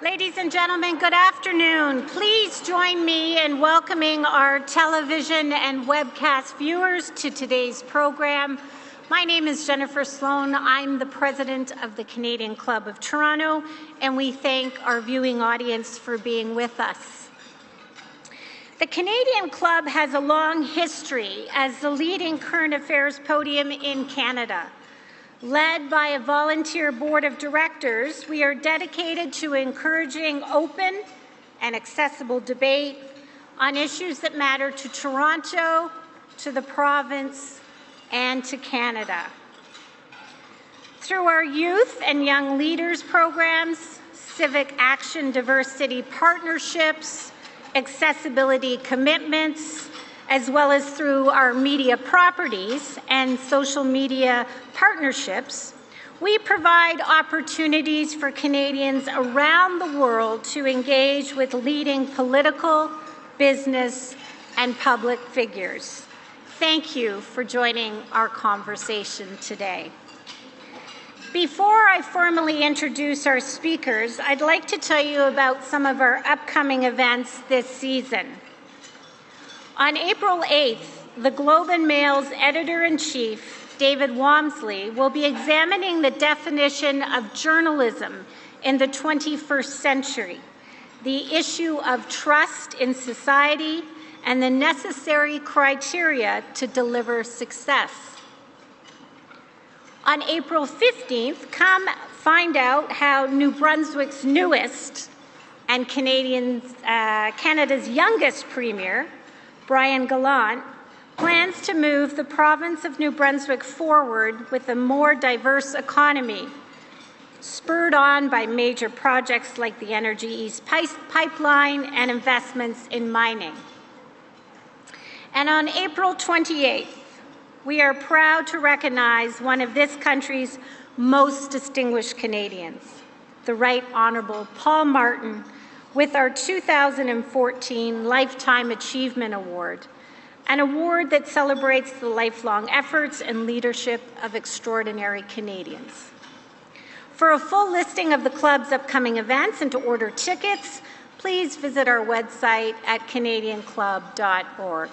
Ladies and gentlemen, good afternoon. Please join me in welcoming our television and webcast viewers to today's program. My name is Jennifer Sloan. I'm the president of the Canadian Club of Toronto, and we thank our viewing audience for being with us. The Canadian Club has a long history as the leading current affairs podium in Canada. Led by a volunteer board of directors, we are dedicated to encouraging open and accessible debate on issues that matter to Toronto, to the province, and to Canada. Through our youth and young leaders programs, civic action diversity partnerships, accessibility commitments, as well as through our media properties and social media partnerships, we provide opportunities for Canadians around the world to engage with leading political, business, and public figures. Thank you for joining our conversation today. Before I formally introduce our speakers, I'd like to tell you about some of our upcoming events this season. On April 8th, the Globe and Mail's editor-in-chief, David Wamsley, will be examining the definition of journalism in the 21st century, the issue of trust in society, and the necessary criteria to deliver success. On April 15th, come find out how New Brunswick's newest and Canada's youngest premier, Brian Gallant, plans to move the province of New Brunswick forward with a more diverse economy, spurred on by major projects like the Energy East pipeline and investments in mining. And on April 28th, we are proud to recognize one of this country's most distinguished Canadians, the Right Honourable Paul Martin, with our 2014 Lifetime Achievement Award, an award that celebrates the lifelong efforts and leadership of extraordinary Canadians. For a full listing of the club's upcoming events and to order tickets, please visit our website at canadianclub.org.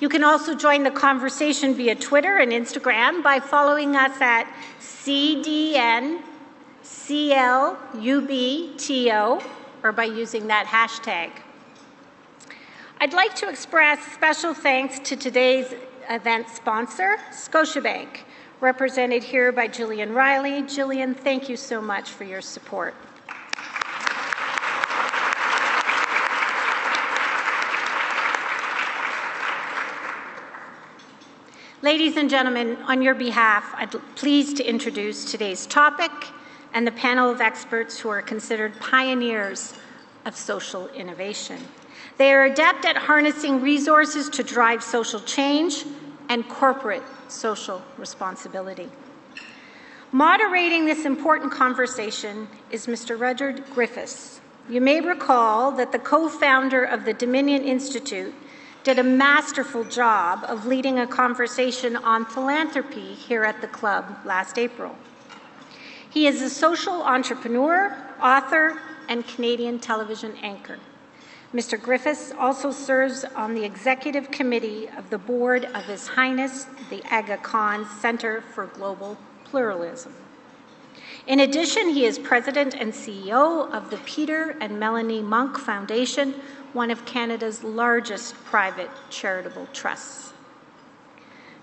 You can also join the conversation via Twitter and Instagram by following us at CDNCLUBTO, or by using that hashtag. I'd like to express special thanks to today's event sponsor, Scotiabank, represented here by Gillian Riley. Gillian, thank you so much for your support. Ladies and gentlemen, on your behalf, I'm pleased to introduce today's topic and the panel of experts who are considered pioneers of social innovation. They are adept at harnessing resources to drive social change and corporate social responsibility. Moderating this important conversation is Mr. Rudyard Griffiths. You may recall that the co-founder of the Dominion Institute did a masterful job of leading a conversation on philanthropy here at the club last April. He is a social entrepreneur, author, and Canadian television anchor. Mr. Griffiths also serves on the executive committee of the board of His Highness the Aga Khan Centre for Global Pluralism. In addition, he is president and CEO of the Peter and Melanie Monk Foundation, one of Canada's largest private charitable trusts.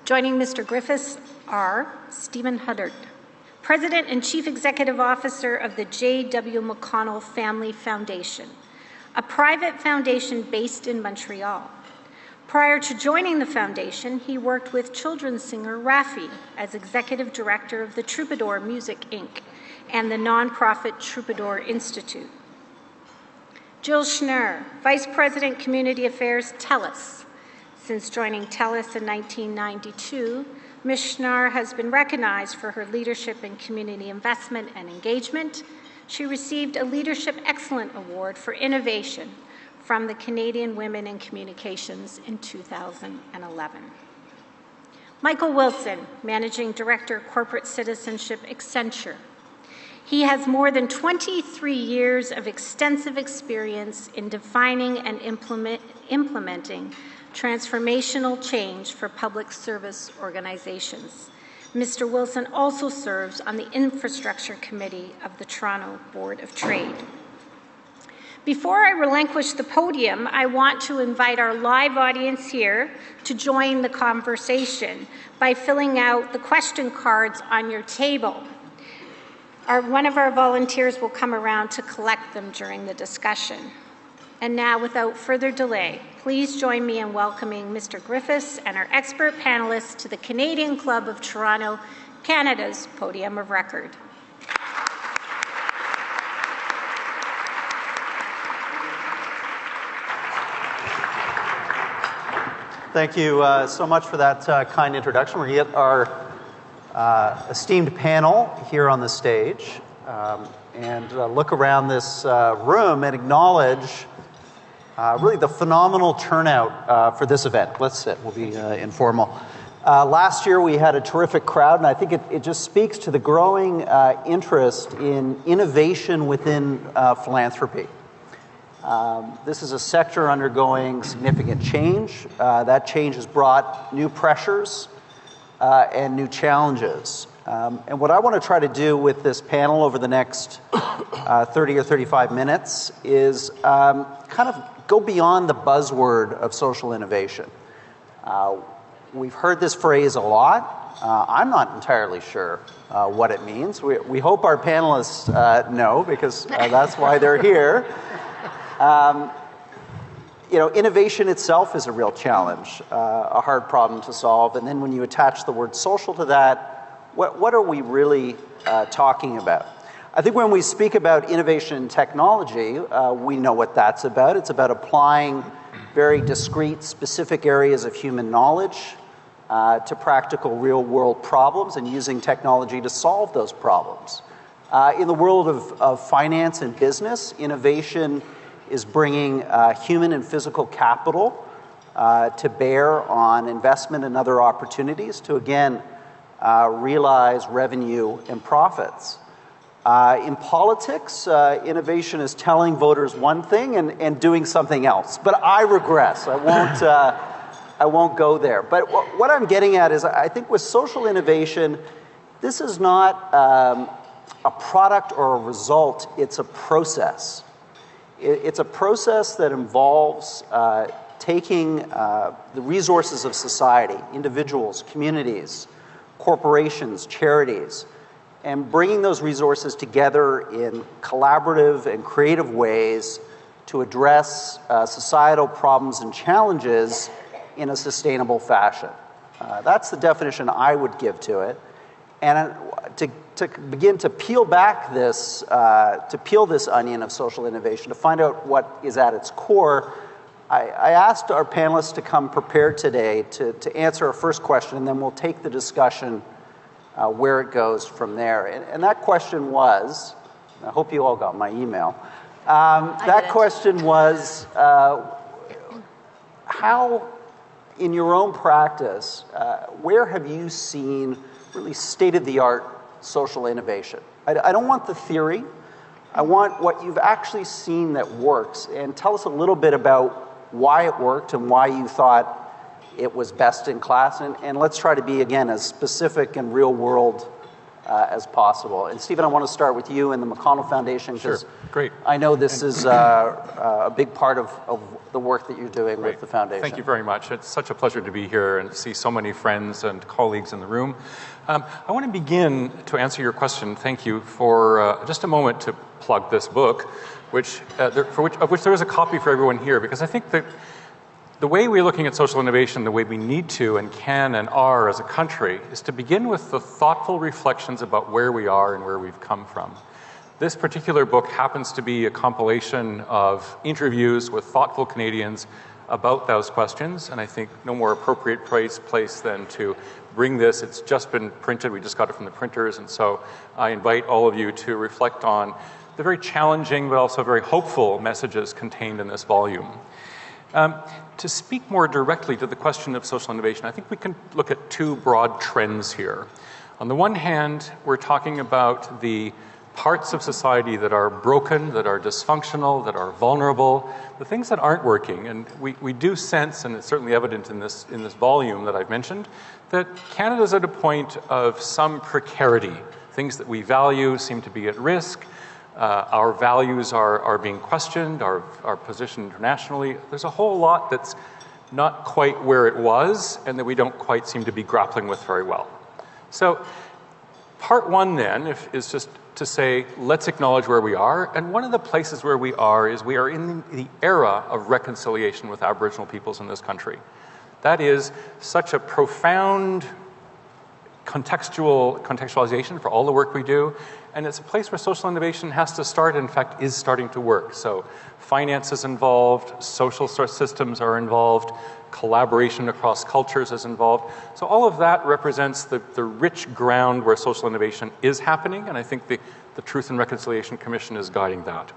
Joining Mr. Griffiths are Stephen Huddard, President and Chief Executive Officer of the J.W. McConnell Family Foundation, a private foundation based in Montreal. Prior to joining the foundation, he worked with children's singer Raffi as Executive Director of the Troubadour Music, Inc. and the nonprofit Troubadour Institute. Jill Schnarr, Vice President, Community Affairs, TELUS. Since joining TELUS in 1992, Ms. Schnarr has been recognized for her leadership in community investment and engagement. She received a Leadership Excellence Award for Innovation from the Canadian Women in Communications in 2011. Michael Wilson, Managing Director, Corporate Citizenship, Accenture. He has more than 23 years of extensive experience in defining and implementing transformational change for public service organizations. Mr. Wilson also serves on the Infrastructure Committee of the Toronto Board of Trade. Before I relinquish the podium, I want to invite our live audience here to join the conversation by filling out the question cards on your table. One of our volunteers will come around to collect them during the discussion. And now, without further delay, please join me in welcoming Mr. Griffiths and our expert panelists to the Canadian Club of Toronto, Canada's podium of record. Thank you so much for that kind introduction. We're going to get our esteemed panel here on the stage and look around this room and acknowledge really the phenomenal turnout for this event. Let's sit. We'll be informal. Last year we had a terrific crowd, and I think it just speaks to the growing interest in innovation within philanthropy. This is a sector undergoing significant change. That change has brought new pressures and new challenges. And what I want to try to do with this panel over the next 30 or 35 minutes is kind of go beyond the buzzword of social innovation. We've heard this phrase a lot. I'm not entirely sure what it means. We hope our panelists know, because that's why they're here. Innovation itself is a real challenge, a hard problem to solve. And then when you attach the word social to that, what are we really talking about? I think when we speak about innovation in technology, we know what that's about. It's about applying very discrete, specific areas of human knowledge to practical, real-world problems and using technology to solve those problems. In the world of finance and business, innovation is bringing human and physical capital to bear on investment and other opportunities to, again, realize revenue and profits. In politics, innovation is telling voters one thing and doing something else. But I regress. I won't go there. But what I'm getting at is, I think with social innovation, this is not a product or a result. It's a process. It's a process that involves taking the resources of society, individuals, communities, corporations, charities, and bringing those resources together in collaborative and creative ways to address societal problems and challenges in a sustainable fashion. That's the definition I would give to it. And to begin to peel back this, to peel this onion of social innovation, to find out what is at its core, I asked our panelists to come prepared today to answer our first question, and then we'll take the discussion where it goes from there. And that question was, I hope you all got my email, that question was, how, in your own practice, where have you seen really state-of-the-art social innovation? I don't want the theory. I want what you've actually seen that works. And tell us a little bit about why it worked and why you thought it was best in class. And let's try to be, again, as specific and real-world as possible. And Stephen, I want to start with you and the McConnell Foundation, because Great. I know this is a big part of the work that you're doing with the foundation. Thank you very much. It's such a pleasure to be here and see so many friends and colleagues in the room. I want to begin to answer your question. Thank you for just a moment to plug this book, of which there is a copy for everyone here, because I think that the way we're looking at social innovation, the way we need to and can and are as a country, is to begin with the thoughtful reflections about where we are and where we've come from. This particular book happens to be a compilation of interviews with thoughtful Canadians about those questions, and I think no more appropriate place than to bring this. It's just been printed. We just got it from the printers, and so I invite all of you to reflect on the very challenging but also very hopeful messages contained in this volume. To speak more directly to the question of social innovation, I think we can look at two broad trends here. On the one hand, we're talking about the parts of society that are broken, that are dysfunctional, that are vulnerable, the things that aren't working. And we do sense, and it's certainly evident in this volume that I've mentioned, that Canada's at a point of some precarity. Things that we value seem to be at risk. Our values are being questioned, our position internationally. There's a whole lot that's not quite where it was and that we don't quite seem to be grappling with very well. So part one then is just to say, let's acknowledge where we are. And one of the places where we are is we are in the era of reconciliation with Aboriginal peoples in this country. That is such a profound contextualization for all the work we do. And it's a place where social innovation has to start, in fact, is starting to work. So finance is involved, social systems are involved, collaboration across cultures is involved. So all of that represents the rich ground where social innovation is happening, and I think the Truth and Reconciliation Commission is guiding that.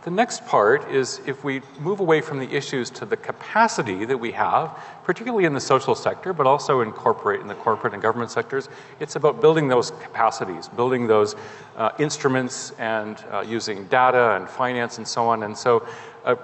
The next part is if we move away from the issues to the capacity that we have, particularly in the social sector, but also in the corporate and government sectors, it's about building those capacities, building those instruments and using data and finance and so on. And so a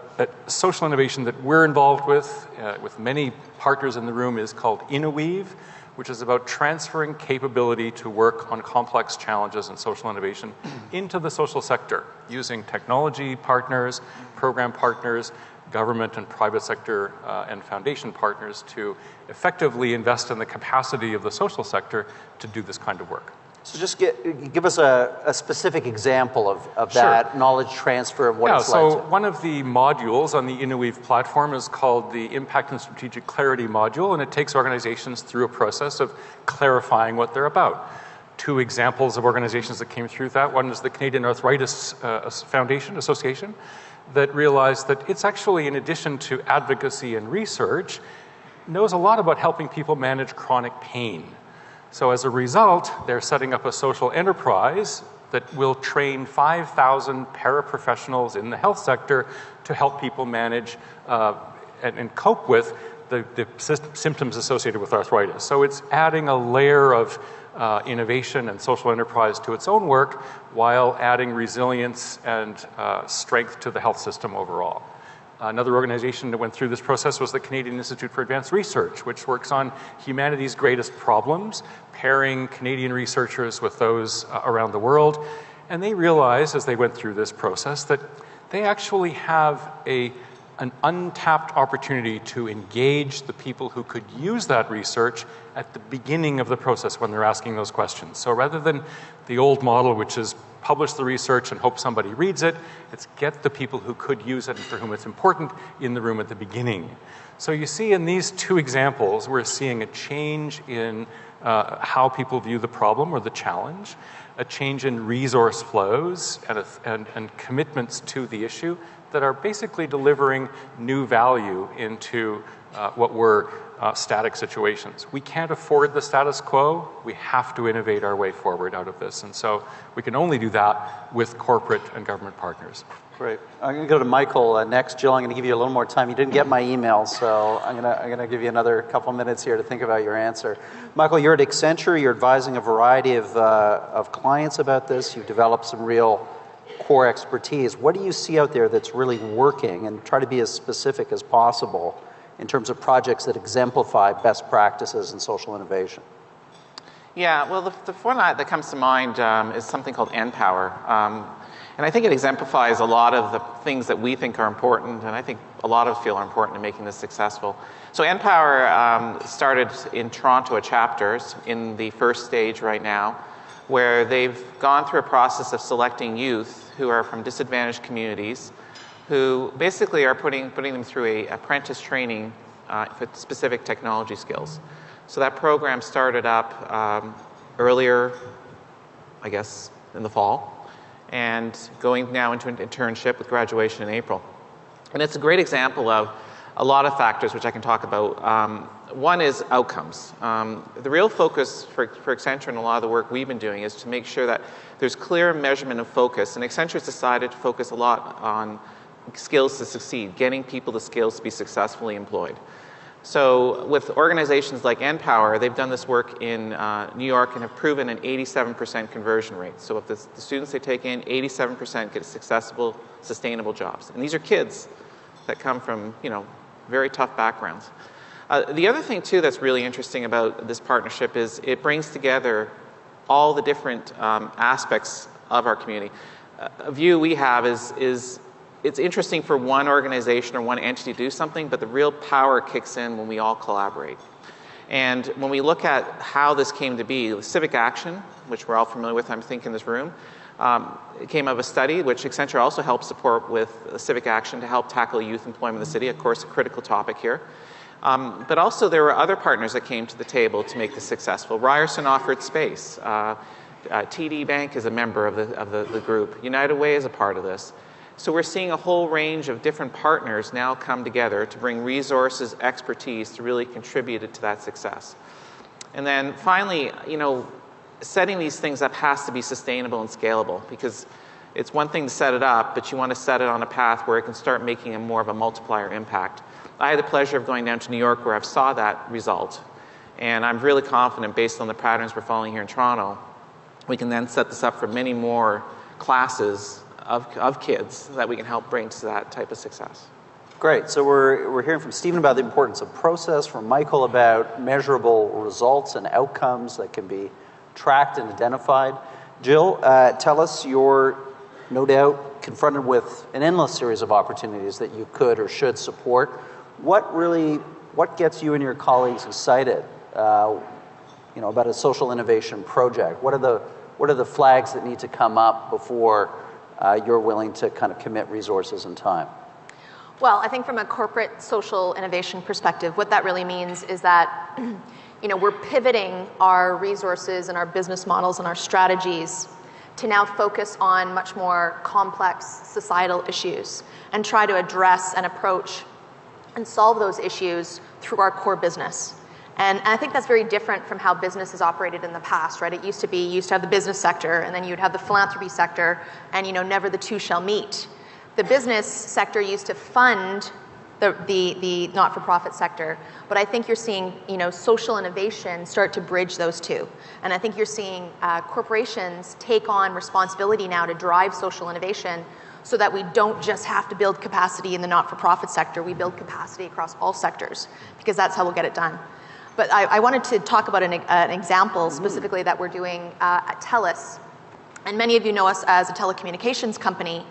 social innovation that we're involved with many partners in the room is called InnoWeave, which is about transferring capability to work on complex challenges and social innovation into the social sector, using technology partners, program partners, government and private sector and foundation partners to effectively invest in the capacity of the social sector to do this kind of work. So just give us a specific example of that knowledge transfer of what it's like. So one of the modules on the InnoWeave platform is called the Impact and Strategic Clarity module, and it takes organizations through a process of clarifying what they're about. Two examples of organizations that came through that. One is the Canadian Arthritis Association that realized that it's actually, in addition to advocacy and research, knows a lot about helping people manage chronic pain. So as a result, they're setting up a social enterprise that will train 5,000 paraprofessionals in the health sector to help people manage and cope with the symptoms associated with arthritis. So it's adding a layer of innovation and social enterprise to its own work while adding resilience and strength to the health system overall. Another organization that went through this process was the Canadian Institute for Advanced Research, which works on humanity's greatest problems, pairing Canadian researchers with those around the world. And they realized as they went through this process that they actually have an untapped opportunity to engage the people who could use that research at the beginning of the process when they're asking those questions. So rather than the old model, which is publish the research and hope somebody reads it, it's get the people who could use it and for whom it's important in the room at the beginning. So you see in these two examples, we're seeing a change in how people view the problem or the challenge, a change in resource flows and commitments to the issue that are basically delivering new value into what were static situations. We can't afford the status quo. We have to innovate our way forward out of this. And so we can only do that with corporate and government partners. Great. I'm going to go to Michael next. Jill, I'm going to give you a little more time. You didn't get my email, so I'm going to give you another couple minutes here to think about your answer. Michael, you're at Accenture. You're advising a variety of clients about this. You've developed some real core expertise. What do you see out there that's really working? And try to be as specific as possible in terms of projects that exemplify best practices in social innovation. Yeah, well, the one that comes to mind is something called NPower. And I think it exemplifies a lot of the things that we think are important, and I think a lot of us feel are important in making this successful. So NPower started in Toronto at chapters in the first stage right now, where they've gone through a process of selecting youth who are from disadvantaged communities, who basically are putting them through a apprentice training for specific technology skills. So that program started up earlier, I guess, in the fall, and going now into an internship with graduation in April. And it's a great example of a lot of factors which I can talk about. One is outcomes. The real focus for Accenture and a lot of the work we've been doing is to make sure that there's clear measurement of focus. And Accenture's decided to focus a lot on skills to succeed, getting people the skills to be successfully employed. So with organizations like NPower, they've done this work in New York and have proven an 87% conversion rate. So if the students they take in, 87% get successful, sustainable jobs. And these are kids that come from, very tough backgrounds. The other thing, too, that's really interesting about this partnership is it brings together all the different aspects of our community. A view we have is it's interesting for one organization or one entity to do something, but the real power kicks in when we all collaborate. And when we look at how this came to be, civic action, which we're all familiar with, I'm thinking in this room, it came out of a study which Accenture also helped support with civic action to help tackle youth employment in the city, of course, a critical topic here. But also there were other partners that came to the table to make this successful. Ryerson offered space. TD Bank is a member of the group. United Way is a part of this. So we're seeing a whole range of different partners now come together to bring resources, expertise to really contribute to that success. And then finally, setting these things up has to be sustainable and scalable, because it's one thing to set it up, but you want to set it on a path where it can start making more of a multiplier impact. I had the pleasure of going down to New York where I saw that result. And I'm really confident, based on the patterns we're following here in Toronto, we can then set this up for many more classes of kids that we can help bring to that type of success. Great. So we're hearing from Stephen about the importance of process, from Michael about measurable results and outcomes that can be tracked and identified. Jill, tell us, you're no doubt confronted with an endless series of opportunities that you could or should support. What gets you and your colleagues excited, about a social innovation project? What are the flags that need to come up before you're willing to kind of commit resources and time? Well, I think from a corporate social innovation perspective, what that really means is that we're pivoting our resources and our business models and our strategies to now focus on much more complex societal issues and try to address and approach and solve those issues through our core business. And I think that's very different from how business has operated in the past, right? It used to have the business sector, and then you'd have the philanthropy sector, and never the two shall meet. The business sector used to fund the not-for-profit sector, but I think you're seeing social innovation start to bridge those two. And I think you're seeing corporations take on responsibility now to drive social innovation, so that we don't just have to build capacity in the not-for-profit sector, we build capacity across all sectors, because that's how we'll get it done. But I wanted to talk about an example specifically that we're doing at TELUS. And many of you know us as a telecommunications company.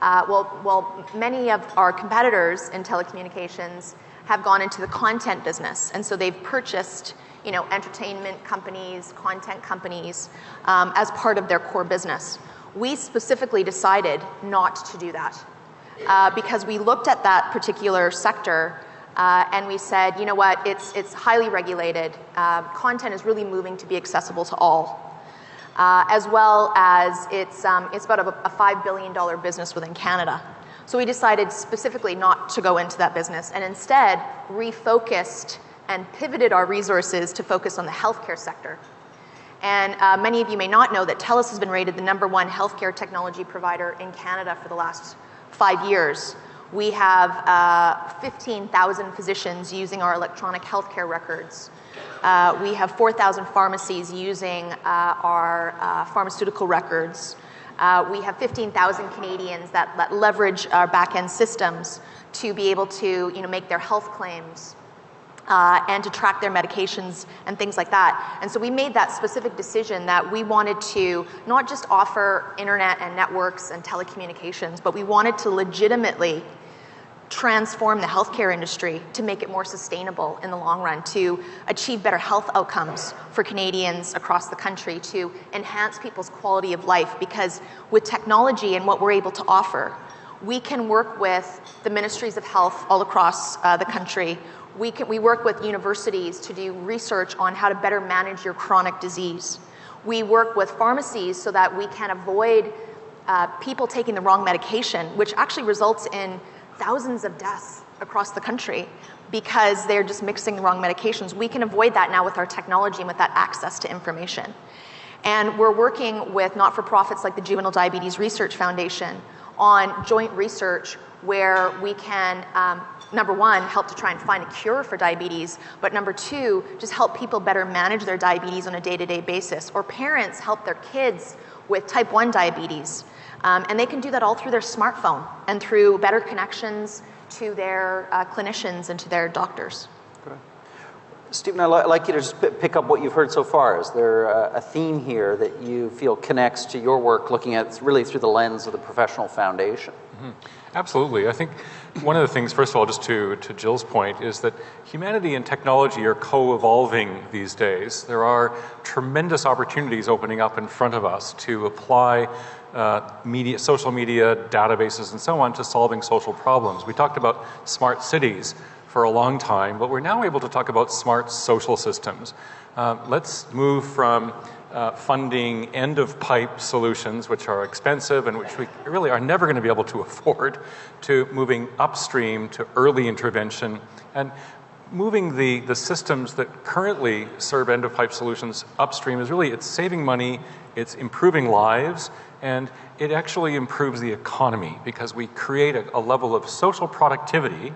Well, many of our competitors in telecommunications have gone into the content business. And so they've purchased entertainment companies, content companies, as part of their core business. We specifically decided not to do that because we looked at that particular sector and we said, you know what, it's highly regulated. Content is really moving to be accessible to all, as well as it's about a $5 billion business within Canada. So we decided specifically not to go into that business and instead refocused and pivoted our resources to focus on the healthcare sector. And many of you may not know that TELUS has been rated the #1 healthcare technology provider in Canada for the last 5 years. We have 15,000 physicians using our electronic healthcare records. We have 4,000 pharmacies using our pharmaceutical records. We have 15,000 Canadians that leverage our back-end systems to be able to make their health claims. And to track their medications and things like that. And so we made that specific decision that we wanted to not just offer internet and networks and telecommunications, but we wanted to legitimately transform the healthcare industry to make it more sustainable in the long run, to achieve better health outcomes for Canadians across the country, to enhance people's quality of life. Because with technology and what we're able to offer, we can work with the ministries of health all across the country. We work with universities to do research on how to better manage your chronic disease. We work with pharmacies so that we can avoid people taking the wrong medication, which actually results in thousands of deaths across the country because they're just mixing the wrong medications. We can avoid that now with our technology and with that access to information. And we're working with not-for-profits like the Juvenile Diabetes Research Foundation on joint research where we can number one, help to try and find a cure for diabetes, but number two, just help people better manage their diabetes on a day-to-day basis, or parents help their kids with type 1 diabetes. And they can do that all through their smartphone and through better connections to their clinicians and to their doctors. Okay. Stephen, I'd like you to just pick up what you've heard so far. Is there a theme here that you feel connects to your work, looking at really through the lens of the professional foundation? Mm-hmm. Absolutely. I think one of the things, first of all, just to Jill's point, is that humanity and technology are co-evolving these days. There are tremendous opportunities opening up in front of us to apply social media, databases, and so on to solving social problems. We talked about smart cities for a long time, but we're now able to talk about smart social systems. Let's move from funding end-of-pipe solutions, which are expensive and which we really are never going to be able to afford, to moving upstream to early intervention and moving the systems that currently serve end-of-pipe solutions upstream. Is really, it's saving money, it's improving lives, and it actually improves the economy because we create a level of social productivity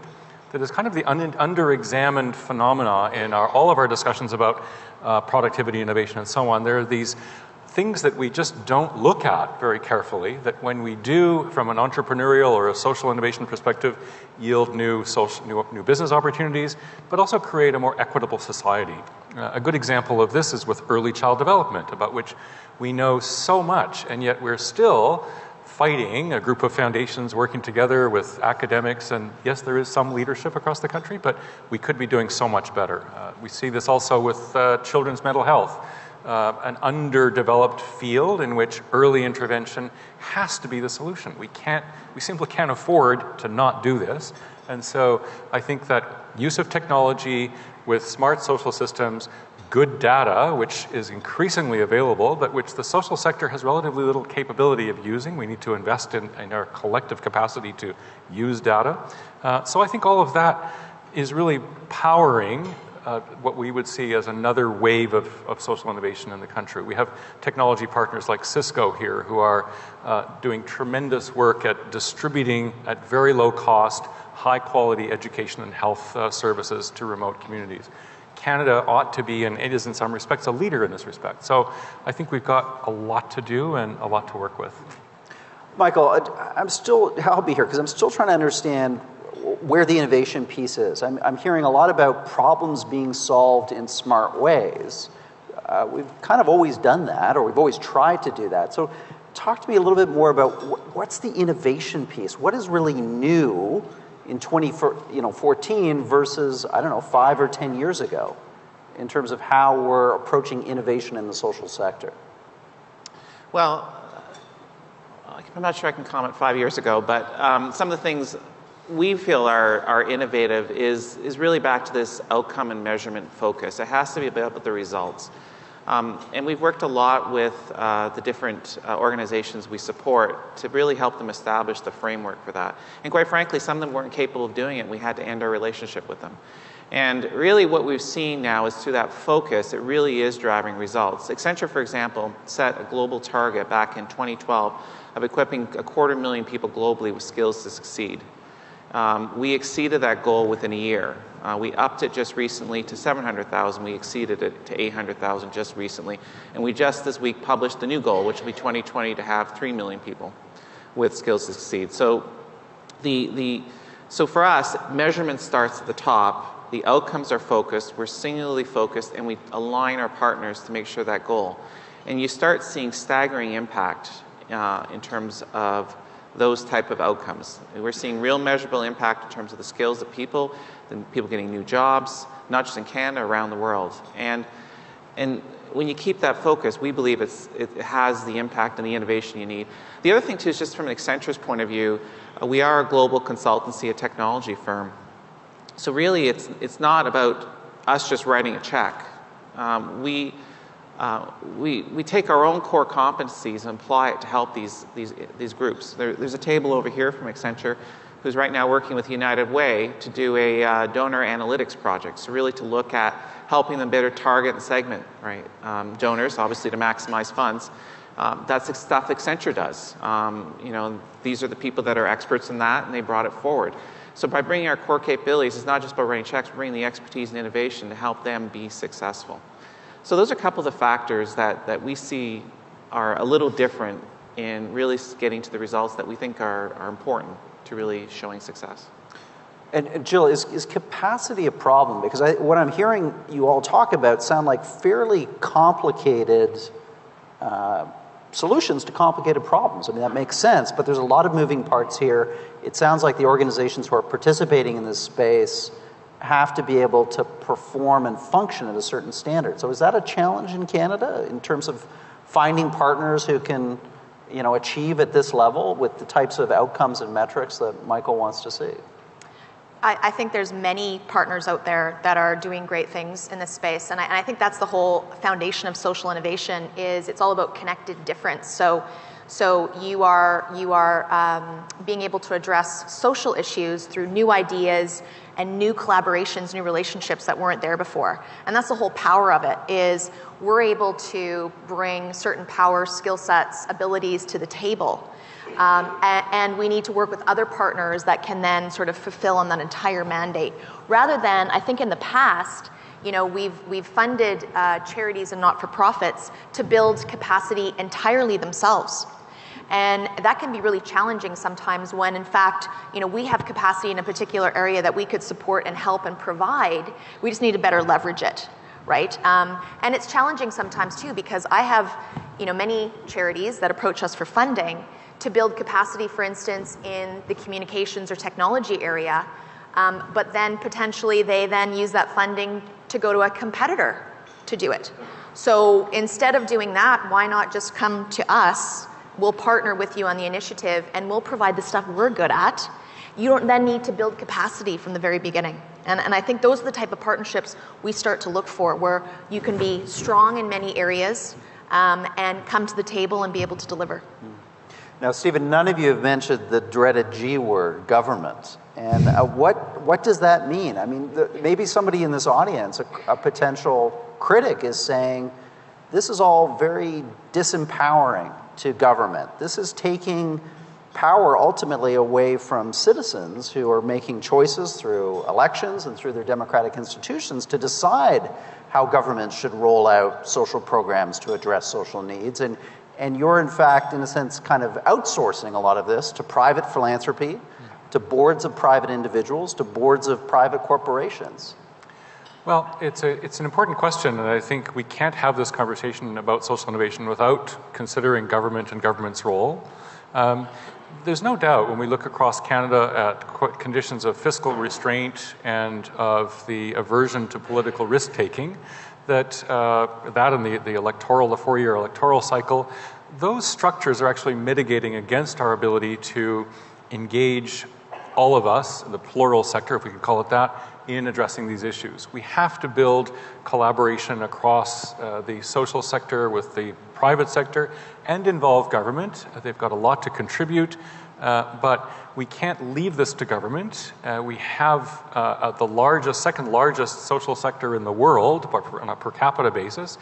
that is kind of the under-examined phenomena in all of our discussions about productivity, innovation, and so on. There are these things that we just don't look at very carefully that when we do, from an entrepreneurial or a social innovation perspective, yield new business opportunities, but also create a more equitable society. A good example of this is with early child development, about which we know so much, and yet we're still fighting, a group of foundations working together with academics, and yes, there is some leadership across the country, but we could be doing so much better. We see this also with children's mental health, an underdeveloped field in which early intervention has to be the solution. We simply can't afford to not do this. And so I think that use of technology with smart social systems, good data, which is increasingly available, but which the social sector has relatively little capability of using. We need to invest in our collective capacity to use data. So I think all of that is really powering what we would see as another wave of social innovation in the country. We have technology partners like Cisco here who are doing tremendous work at distributing at very low cost, high quality education and health services to remote communities. Canada ought to be, and it is in some respects, a leader in this respect. So I think we've got a lot to do and a lot to work with. Michael, I'll be here because I'm still trying to understand where the innovation piece is. I'm hearing a lot about problems being solved in smart ways. We've kind of always done that, or we've always tried to do that. So talk to me a little bit more about what's the innovation piece? What is really new in 2014 versus, 5 or 10 years ago in terms of how we're approaching innovation in the social sector? Well, I'm not sure I can comment 5 years ago, but some of the things we feel are innovative is really back to this outcome and measurement focus. It has to be about the results. And we've worked a lot with the different organizations we support to really help them establish the framework for that. And quite frankly, some of them weren't capable of doing it, and we had to end our relationship with them. And really what we've seen now is through that focus, it really is driving results. Accenture, for example, set a global target back in 2012 of equipping 250,000 people globally with skills to succeed. We exceeded that goal within a year. We upped it just recently to 700,000. We exceeded it to 800,000 just recently. And we just this week published the new goal, which will be 2020 to have 3 million people with skills to succeed. So so for us, measurement starts at the top. The outcomes are focused. We're singularly focused, and we align our partners to make sure that goal. And you start seeing staggering impact in terms of those type of outcomes. We're seeing real measurable impact in terms of the skills of people getting new jobs, not just in Canada, around the world. And when you keep that focus, we believe it has the impact and the innovation you need. The other thing too is just from an Accenture's point of view, we are a global consultancy, a technology firm. So really it's not about us just writing a check. We take our own core competencies and apply it to help these groups. There's a table over here from Accenture who's right now working with United Way to do a donor analytics project. So really to look at helping them better target and segment donors, obviously to maximize funds. That's the stuff Accenture does. These are the people that are experts in that, and they brought it forward. So by bringing our core capabilities, it's not just about writing checks, we're bringing the expertise and innovation to help them be successful. So those are a couple of the factors that we see are a little different in really getting to the results that we think are important to really showing success. And Jill, is capacity a problem? Because what I'm hearing you all talk about sound like fairly complicated solutions to complicated problems. I mean, that makes sense, but there's a lot of moving parts here. It sounds like the organizations who are participating in this space have to be able to perform and function at a certain standard. So is that a challenge in Canada in terms of finding partners who can, achieve at this level with the types of outcomes and metrics that Michael wants to see? I think there's many partners out there that are doing great things in this space, and I think that's the whole foundation of social innovation. Is it's all about connected difference. So you are being able to address social issues through new ideas and new collaborations, new relationships that weren't there before. And that's the whole power of it. Is we're able to bring certain power, skill sets, abilities to the table. And we need to work with other partners that can then sort of fulfill on that entire mandate. Rather than, I think in the past, we've funded charities and not-for-profits to build capacity entirely themselves. And that can be really challenging sometimes when, in fact, we have capacity in a particular area that we could support and help and provide. We just need to better leverage it, right? And it's challenging sometimes, too, because I have, many charities that approach us for funding to build capacity, for instance, in the communications or technology area, but then potentially they then use that funding to go to a competitor to do it. So instead of doing that, why not just come to us? We'll partner with you on the initiative and we'll provide the stuff we're good at. You don't then need to build capacity from the very beginning. And I think those are the type of partnerships we start to look for, where you can be strong in many areas and come to the table and be able to deliver. Now, Stephen, none of you have mentioned the dreaded G word, government. And what does that mean? I mean, maybe somebody in this audience, a potential critic, is saying, this is all very disempowering to government. This is taking power ultimately away from citizens who are making choices through elections and through their democratic institutions to decide how governments should roll out social programs to address social needs. And you're, in fact, in a sense, kind of outsourcing a lot of this to private philanthropy, to boards of private individuals, to boards of private corporations. Well, it's an important question, and I think we can't have this conversation about social innovation without considering government and government's role. There's no doubt when we look across Canada at conditions of fiscal restraint and of the aversion to political risk-taking, that and the 4-year electoral cycle, those structures are actually mitigating against our ability to engage all of us, the plural sector, if we could call it that, in addressing these issues. We have to build collaboration across the social sector with the private sector and involve government. They've got a lot to contribute, but we can't leave this to government. We have the second largest social sector in the world on a per capita basis.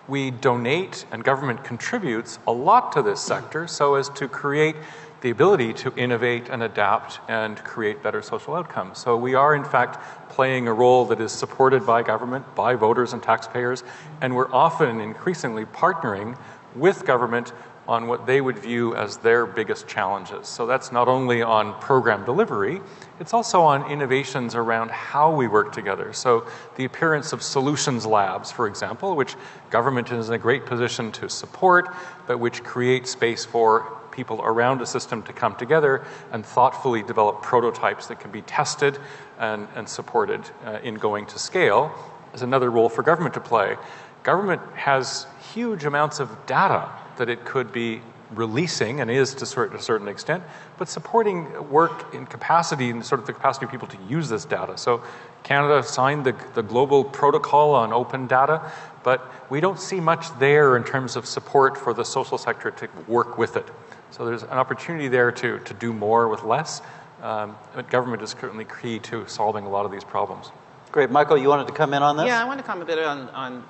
We donate and government contributes a lot to this sector so as to create the ability to innovate and adapt and create better social outcomes. So we are, in fact, playing a role that is supported by government, by voters and taxpayers, and we're often increasingly partnering with government on what they would view as their biggest challenges. So that's not only on program delivery, it's also on innovations around how we work together. So the appearance of solutions labs, for example, which government is in a great position to support, but which create space for people around a system to come together and thoughtfully develop prototypes that can be tested and supported in going to scale, is another role for government to play. Government has huge amounts of data that it could be releasing, and is to a certain extent, but supporting work in capacity and sort of the capacity of people to use this data. So Canada signed the global protocol on open data, but we don't see much there in terms of support for the social sector to work with it. So there's an opportunity there to do more with less, but government is currently key to solving a lot of these problems. Great. Michael, you wanted to come in on this? Yeah, I want to comment a bit on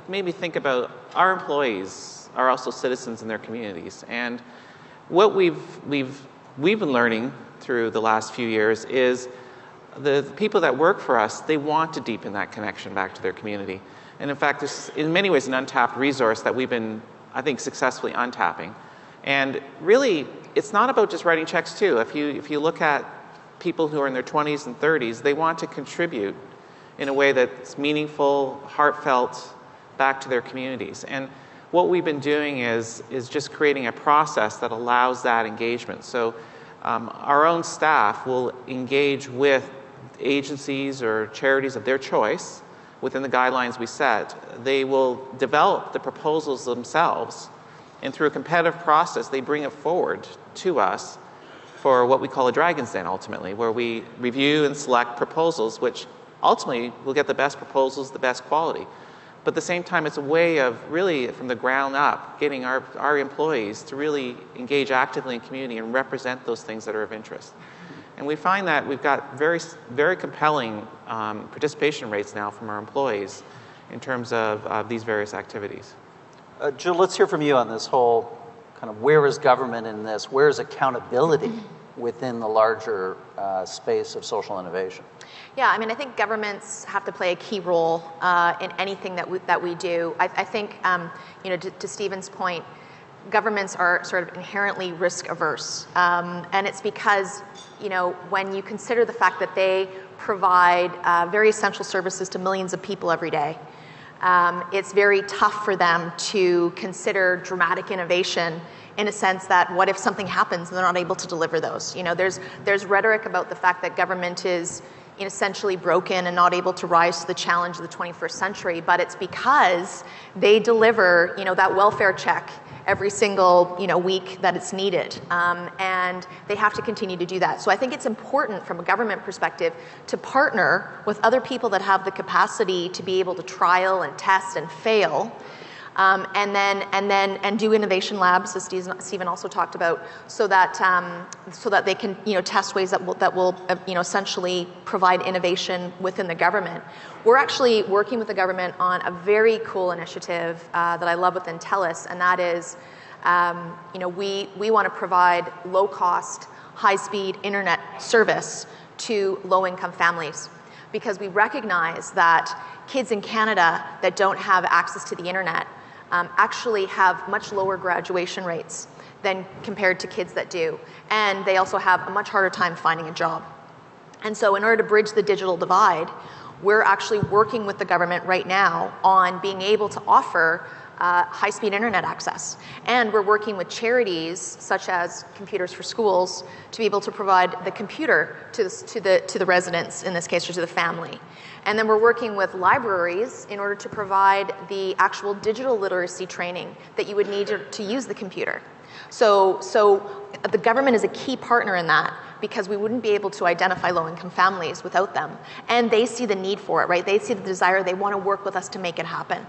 maybe think about our employees are also citizens in their communities. And what we've we've been learning through the last few years is the people that work for us, they want to deepen that connection back to their community. And in fact, there's in many ways an untapped resource that we've been, I think, successfully untapping. And really, it's not about just writing checks too. If you look at people who are in their 20s and 30s, they want to contribute in a way that's meaningful, heartfelt, back to their communities. And what we've been doing is just creating a process that allows that engagement. So our own staff will engage with agencies or charities of their choice within the guidelines we set. They will develop the proposals themselves, and through a competitive process, they bring it forward to us for what we call a Dragon's Den, ultimately, where we review and select proposals, which ultimately will get the best proposals, the best quality. But at the same time, it's a way of really, from the ground up, getting our employees to really engage actively in community and represent those things that are of interest. And we find that we've got very, very compelling participation rates now from our employees in terms of these various activities. Jill, let's hear from you on this whole kind of where is government in this? Where is accountability within the larger space of social innovation? Yeah, I mean, I think governments have to play a key role in anything that we do. I think, to Stephen's point, governments are sort of inherently risk averse, and it's because, when you consider the fact that they provide very essential services to millions of people every day, it's very tough for them to consider dramatic innovation in a sense that what if something happens and they're not able to deliver those? There's rhetoric about the fact that government is essentially broken and not able to rise to the challenge of the 21st century, but it's because they deliver, that welfare check every single, week that it's needed, and they have to continue to do that. So I think it's important from a government perspective to partner with other people that have the capacity to be able to trial and test and fail, and do innovation labs, as Stephen also talked about, so that they can test ways that will essentially provide innovation within the government. We're actually working with the government on a very cool initiative that I love within TELUS, and that is, we want to provide low-cost, high-speed internet service to low-income families, because we recognize that kids in Canada that don't have access to the internet actually have much lower graduation rates than compared to kids that do. And they also have a much harder time finding a job. And so in order to bridge the digital divide, we're actually working with the government right now on being able to offer high-speed internet access. And we're working with charities such as Computers for Schools to be able to provide the computer to the residents, in this case, or to the family. And then we're working with libraries in order to provide the actual digital literacy training that you would need to use the computer. So the government is a key partner in that, because we wouldn't be able to identify low-income families without them. And they see the need for it, right? They see the desire. They want to work with us to make it happen.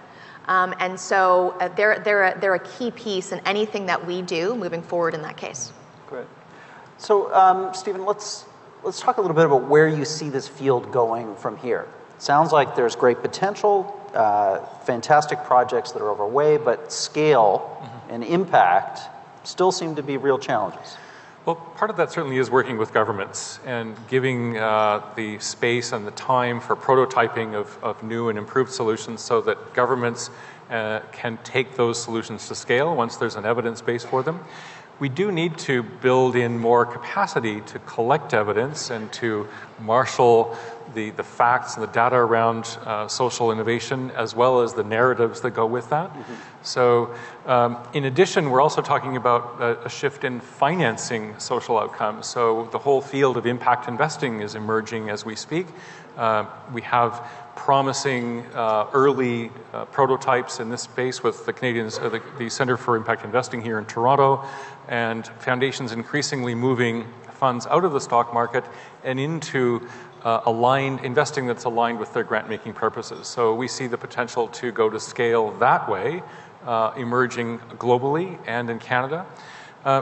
And so they're a key piece in anything that we do moving forward in that case. Great. So, Stephen, let's talk a little bit about where you see this field going from here. Sounds like there's great potential, fantastic projects that are overway, but scale and impact still seem to be real challenges. Well, part of that certainly is working with governments and giving the space and the time for prototyping of new and improved solutions so that governments can take those solutions to scale once there's an evidence base for them. We do need to build in more capacity to collect evidence and to marshal the facts and the data around social innovation, as well as the narratives that go with that. So in addition, we're also talking about a shift in financing social outcomes. So the whole field of impact investing is emerging as we speak. We have promising early prototypes in this space with the Centre for Impact Investing here in Toronto, and foundations increasingly moving funds out of the stock market and into investing that's aligned with their grant-making purposes. So we see the potential to go to scale that way, emerging globally and in Canada.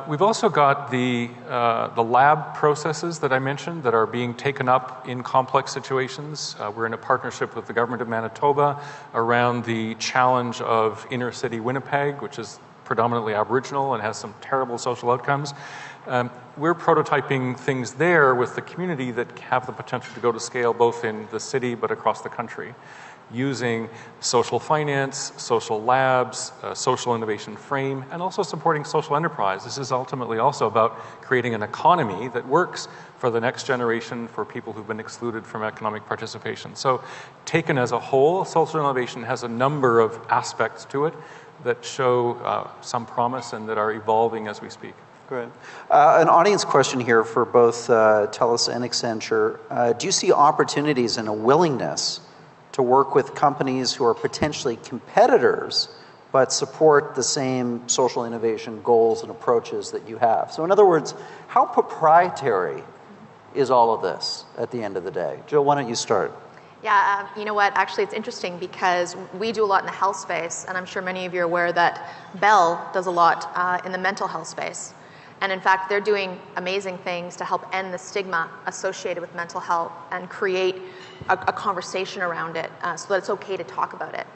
We've also got the lab processes that I mentioned that are being taken up in complex situations. We're in a partnership with the Government of Manitoba around the challenge of inner city Winnipeg, which is predominantly Aboriginal and has some terrible social outcomes. We're prototyping things there with the community that have the potential to go to scale both in the city but across the country, using social finance, social labs, social innovation frame, and also supporting social enterprise. This is ultimately also about creating an economy that works for the next generation, for people who've been excluded from economic participation. So taken as a whole, social innovation has a number of aspects to it that show some promise and that are evolving as we speak. Great. An audience question here for both TELUS and Accenture. Do you see opportunities and a willingness to work with companies who are potentially competitors but support the same social innovation goals and approaches that you have? So in other words, how proprietary is all of this at the end of the day? Jill, why don't you start? Yeah, you know what? Actually, it's interesting because we do a lot in the health space, and I'm sure many of you are aware that Bell does a lot in the mental health space. And in fact, they're doing amazing things to help end the stigma associated with mental health and create a conversation around it so that it's okay to talk about it.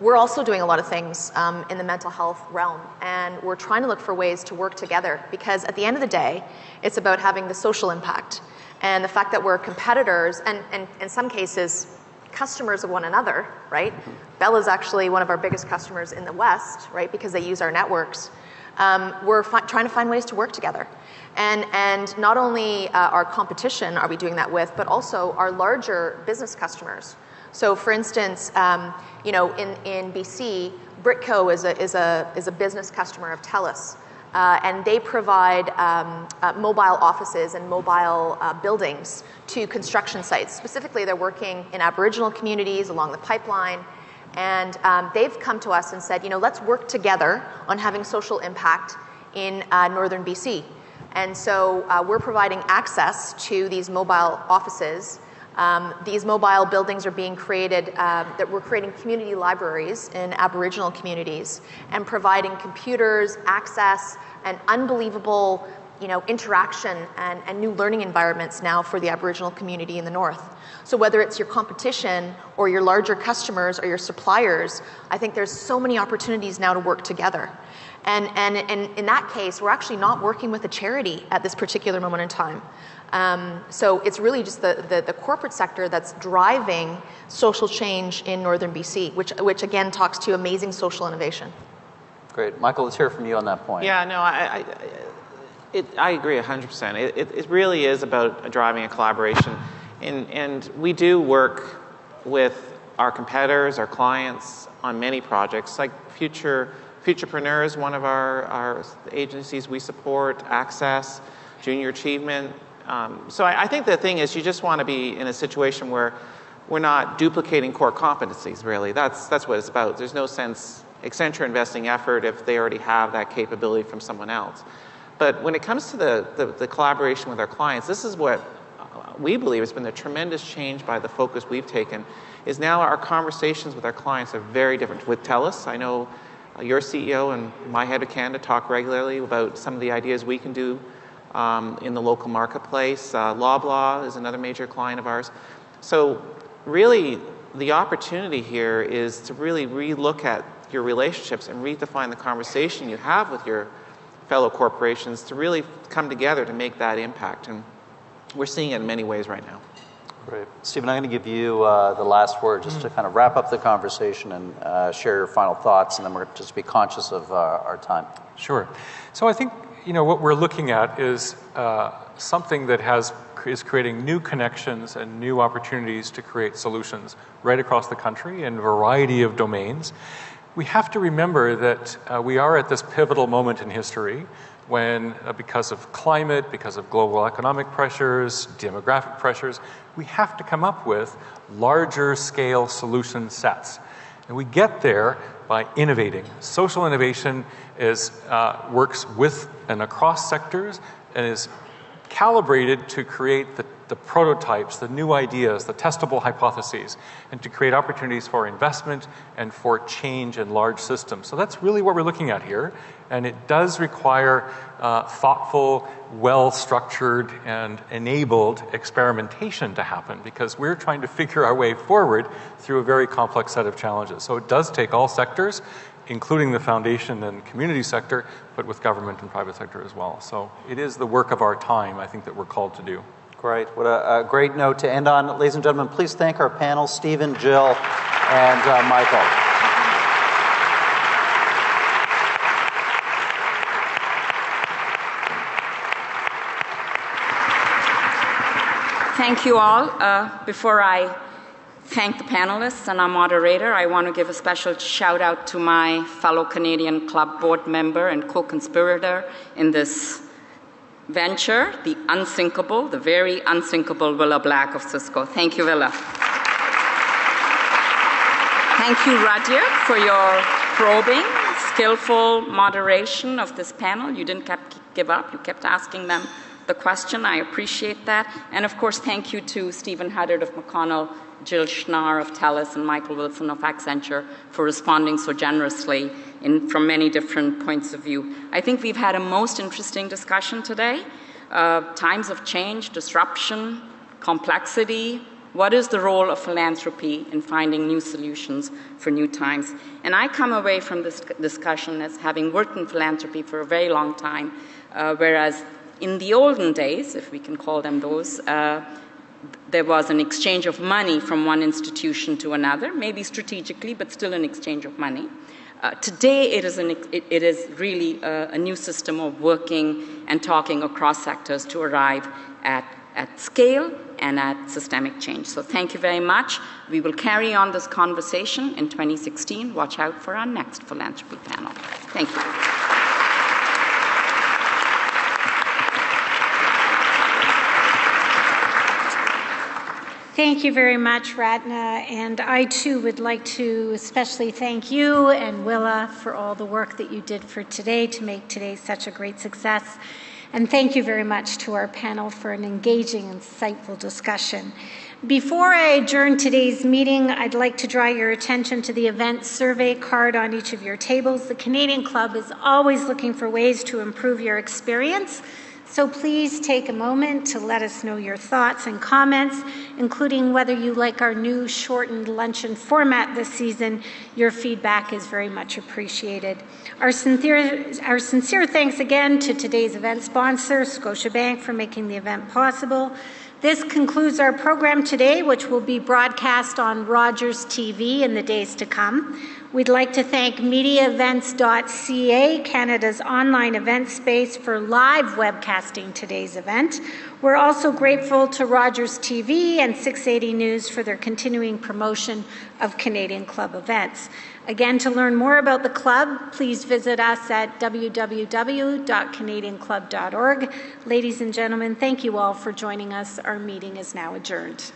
We're also doing a lot of things in the mental health realm, and we're trying to look for ways to work together because at the end of the day, it's about having the social impact. And the fact that we're competitors and in some cases, customers of one another, right? Bell is actually one of our biggest customers in the West, right? Because they use our networks. We're trying to find ways to work together. And not only our competition are we doing that with, but also our larger business customers. So for instance, you know, in BC, Britco is a business customer of TELUS. And they provide mobile offices and mobile buildings to construction sites. Specifically, they're working in Aboriginal communities along the pipeline. And they've come to us and said, you know, let's work together on having social impact in northern BC. And so we're providing access to these mobile offices. These mobile buildings are being created, that we're creating community libraries in Aboriginal communities and providing computers, access, and unbelievable, you know, interaction and new learning environments now for the Aboriginal community in the north. So whether it's your competition or your larger customers or your suppliers, I think there's so many opportunities now to work together. And in that case, we're actually not working with a charity at this particular moment in time. So it's really just the corporate sector that's driving social change in northern BC, which again talks to amazing social innovation. Great. Michael, let's hear from you on that point. Yeah, no, I agree 100%. It really is about driving a collaboration. And we do work with our competitors, our clients on many projects, like Futurepreneurs, one of our agencies we support, Access, Junior Achievement. So I think the thing is you just want to be in a situation where we're not duplicating core competencies, really. That's what it's about. There's no sense Accenture investing effort if they already have that capability from someone else. But when it comes to the collaboration with our clients, this is what we believe has been the tremendous change by the focus we've taken, is now our conversations with our clients are very different. With TELUS, I know your CEO and my head of Canada talk regularly about some of the ideas we can do in the local marketplace. Loblaw is another major client of ours. So really, the opportunity here is to really relook at your relationships and redefine the conversation you have with your fellow corporations to really come together to make that impact. And we're seeing it in many ways right now. Great. Stephen, I'm going to give you the last word just to kind of wrap up the conversation and share your final thoughts, and then we're going to just be conscious of our time. Sure. So I think, you know, what we're looking at is something that is creating new connections and new opportunities to create solutions right across the country in a variety of domains. We have to remember that we are at this pivotal moment in history when, because of climate, because of global economic pressures, demographic pressures, we have to come up with larger scale solution sets. And we get there by innovating. Social innovation works with and across sectors and is calibrated to create the prototypes, the new ideas, the testable hypotheses, and to create opportunities for investment and for change in large systems. So that's really what we're looking at here. And it does require thoughtful, well-structured, and enabled experimentation to happen because we're trying to figure our way forward through a very complex set of challenges. So it does take all sectors including the foundation and community sector, but with government and private sector as well. So it is the work of our time, I think, that we're called to do. Great. What a great note to end on. Ladies and gentlemen, please thank our panel, Stephen, Jill, and Michael. Thank you all. Before I thank the panelists and our moderator, I want to give a special shout out to my fellow Canadian Club board member and co-conspirator in this venture, the unsinkable, the very unsinkable Willa Black of Cisco. Thank you, Willa. Thank you, Radia, for your probing, skillful moderation of this panel. You didn't give up. You kept asking them the question. I appreciate that. And of course, thank you to Stephen Huddard of McConnell, Jill Schnarr of TELUS, and Michael Wilson of Accenture for responding so generously from many different points of view. I think we've had a most interesting discussion today. Times of change, disruption, complexity. What is the role of philanthropy in finding new solutions for new times? And I come away from this discussion as having worked in philanthropy for a very long time, whereas in the olden days, if we can call them those, there was an exchange of money from one institution to another, maybe strategically, but still an exchange of money. Today, it is really a new system of working and talking across sectors to arrive at scale and at systemic change. So thank you very much. We will carry on this conversation in 2016. Watch out for our next philanthropy panel. Thank you. Thank you very much, Ratna, and I too would like to especially thank you and Willa for all the work that you did for today to make today such a great success. And thank you very much to our panel for an engaging, insightful discussion. Before I adjourn today's meeting, I'd like to draw your attention to the event survey card on each of your tables. The Canadian Club is always looking for ways to improve your experience. So please take a moment to let us know your thoughts and comments, including whether you like our new shortened luncheon format this season. Your feedback is very much appreciated. Our sincere thanks again to today's event sponsor, Scotiabank, for making the event possible. This concludes our program today, which will be broadcast on Rogers TV in the days to come. We'd like to thank MediaEvents.ca, Canada's online event space, for live webcasting today's event. We're also grateful to Rogers TV and 680 News for their continuing promotion of Canadian Club events. Again, to learn more about the club, please visit us at www.canadianclub.org. Ladies and gentlemen, thank you all for joining us. Our meeting is now adjourned.